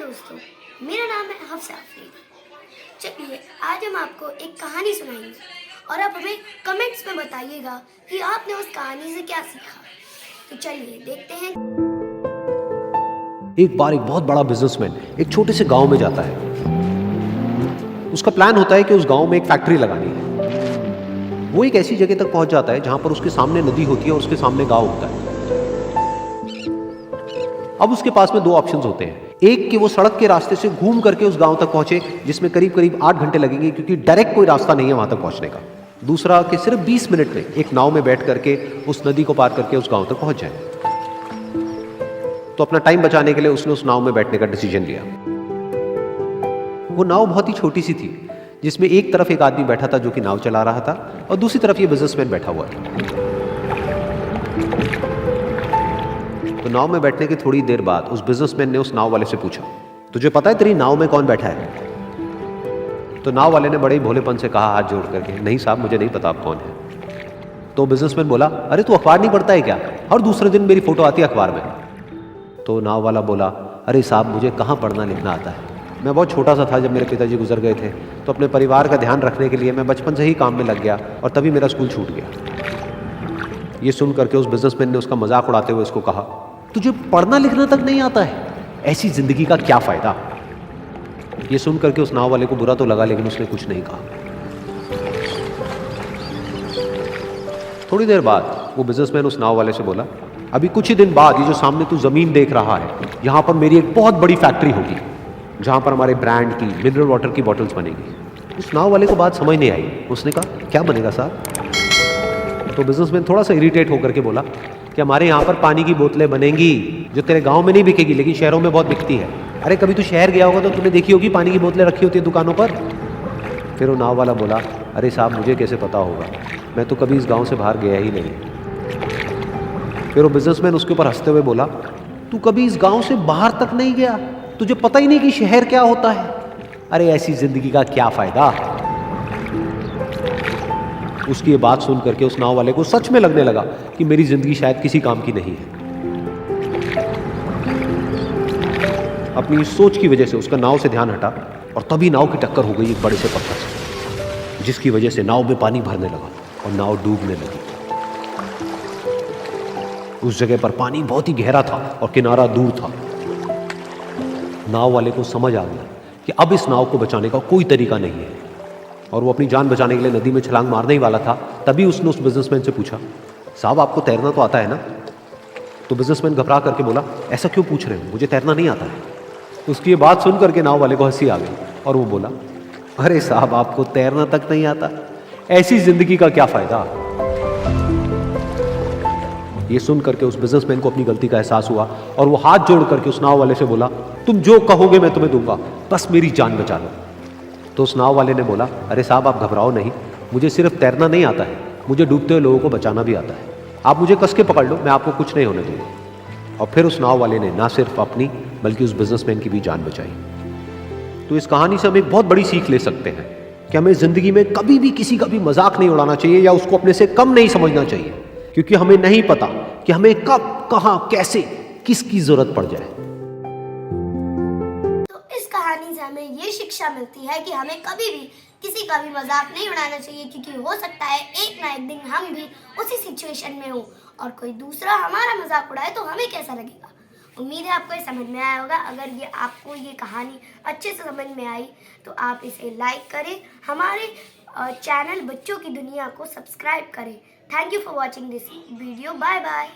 दोस्तों, मेरा नाम है हफ्सा अफरीदी। चलिए आज हम आपको एक कहानी सुनाएंगे और आप हमें कमेंट्स में बताइएगा कि आपने उस कहानी से क्या सीखा। तो चलिए देखते हैं। एक बार एक बहुत बड़ा बिजनेसमैन एक छोटे से गांव में जाता है। उसका प्लान होता है कि उस गांव में एक फैक्ट्री लगानी है। वो एक ऐसी जगह तक पहुंच जाता है जहां पर उसके सामने नदी होती है और उसके सामने गांव होता है। अब उसके पास में दो ऑप्शंस होते हैं। एक कि वो सड़क के रास्ते से घूम करके उस गांव तक पहुंचे, जिसमें करीब करीब 8 घंटे लगेंगे, क्योंकि डायरेक्ट कोई रास्ता नहीं है वहां तक पहुंचने का। दूसरा कि सिर्फ 20 मिनट में एक नाव में बैठ करके उस नदी को पार करके उस गांव तक पहुंच जाए। तो अपना टाइम बचाने के लिए उसने उस नाव में बैठने का डिसीजन लिया। वो नाव बहुत ही छोटी सी थी, जिसमें एक तरफ एक आदमी बैठा था जो कि नाव चला रहा था और दूसरी तरफ ये बिजनेसमैन बैठा हुआ था। तो नाव में बैठने की थोड़ी देर बाद उस बिजनेसमैन ने उस नाव वाले से पूछा, तुझे पता है तेरी नाव में कौन बैठा है? तो नाव वाले ने बड़े ही भोलेपन से कहा हाथ जोड़ करके, नहीं साहब मुझे नहीं पता आप कौन है। तो बिजनेसमैन बोला, अरे तू अखबार नहीं पढ़ता है क्या? हर दूसरे दिन मेरी फोटो आती है अखबार में। तो नाव वाला बोला, अरे साहब मुझे कहाँ पढ़ना लिखना आता है, मैं बहुत छोटा सा था जब मेरे पिताजी गुजर गए थे, तो अपने परिवार का ध्यान रखने के लिए मैं बचपन से ही काम में लग गया और तभी मेरा स्कूल छूट गया। ये सुन करके उस बिजनेसमैन ने उसका मजाक उड़ाते हुए उसको कहा, तुझे पढ़ना लिखना तक नहीं आता है, ऐसी जिंदगी का क्या फायदा? ये सुन करके उस नाव वाले को बुरा तो लगा, लेकिन उसने कुछ नहीं कहा। थोड़ी देर बाद वो बिजनेसमैन उस नाव वाले से बोला, अभी कुछ ही दिन बाद ये जो सामने तू जमीन देख रहा है, यहां पर मेरी एक बहुत बड़ी फैक्ट्री होगी जहां पर हमारे ब्रांड की मिनरल वाटर की बॉटल्स बनेगी। उस नाव वाले को बात समझ नहीं आई। उसने कहा, क्या बनेगा साहब? तो बिजनेसमैन थोड़ा सा इरिटेट होकर के बोला कि हमारे यहाँ पर पानी की बोतलें बनेंगी जो तेरे गांव में नहीं बिकेगी, लेकिन शहरों में बहुत बिकती है। अरे कभी तू शहर गया होगा तो तूने देखी होगी पानी की बोतलें रखी होती है दुकानों पर। फिर वो नाव वाला बोला, अरे साहब मुझे कैसे पता होगा, मैं तो कभी इस गाँव से बाहर गया ही नहीं। फिर वो बिजनेसमैन उसके ऊपर हंसते हुए बोला, तू कभी इस गांव से बाहर तक नहीं गया, तुझे पता ही नहीं कि शहर क्या होता है? अरे ऐसी जिंदगी का क्या फायदा? उसकी ये बात सुन करके उस नाव वाले को सच में लगने लगा कि मेरी जिंदगी शायद किसी काम की नहीं है। अपनी इस सोच की वजह से उसका नाव से ध्यान हटा और तभी नाव की टक्कर हो गई एक बड़े से पत्थर से, जिसकी वजह से नाव में पानी भरने लगा और नाव डूबने लगी। उस जगह पर पानी बहुत ही गहरा था और किनारा दूर था। नाव वाले को समझ आ गया कि अब इस नाव को बचाने का कोई तरीका नहीं है और वो अपनी जान बचाने के लिए नदी में छलांग मारने ही वाला था। तभी उसने उस बिजनेसमैन से पूछा, साहब आपको तैरना तो आता है ना? तो बिजनेसमैन घबरा करके बोला, ऐसा क्यों पूछ रहे हो, मुझे तैरना नहीं आता है। उसकी ये बात सुन करके नाव वाले को हंसी आ गई और वो बोला, अरे साहब आपको तैरना तक नहीं आता, ऐसी जिंदगी का क्या फायदा? ये सुन करके उस बिजनेसमैन को अपनी गलती का एहसास हुआ और वो हाथ जोड़ करके उस नाव वाले से बोला, तुम जो कहोगे मैं तुम्हें दूंगा, बस मेरी जान बचा लो। तो उस नाव वाले ने बोला, अरे साहब आप घबराओ नहीं, मुझे सिर्फ तैरना नहीं आता है, मुझे डूबते हुए लोगों को बचाना भी आता है। आप मुझे कस के पकड़ लो, मैं आपको कुछ नहीं होने दूंगा। और फिर उस नाव वाले ने ना सिर्फ अपनी बल्कि उस बिजनेसमैन की भी जान बचाई। तो इस कहानी से हम एक बहुत बड़ी सीख ले सकते हैं कि हमें जिंदगी में कभी भी किसी का भी मजाक नहीं उड़ाना चाहिए या उसको अपने से कम नहीं समझना चाहिए, क्योंकि हमें नहीं पता कि हमें कब कहां कैसे किसकी जरूरत पड़ जाए। तो इस कहानी से हमें ये शिक्षा मिलती है कि हमें कभी भी किसी का भी मजाक नहीं उड़ाना चाहिए, क्योंकि हो सकता है एक ना एक दिन हम भी उसी सिचुएशन में हो और कोई दूसरा हमारा मजाक उड़ाए तो हमें कैसा लगेगा। उम्मीद है आपको ये समझ में आया होगा। अगर ये आपको ये कहानी अच्छे से समझ में आई तो आप इसे लाइक करें, हमारे चैनल बच्चों की दुनिया को सब्सक्राइब करें। Thank you for watching this video. Bye bye.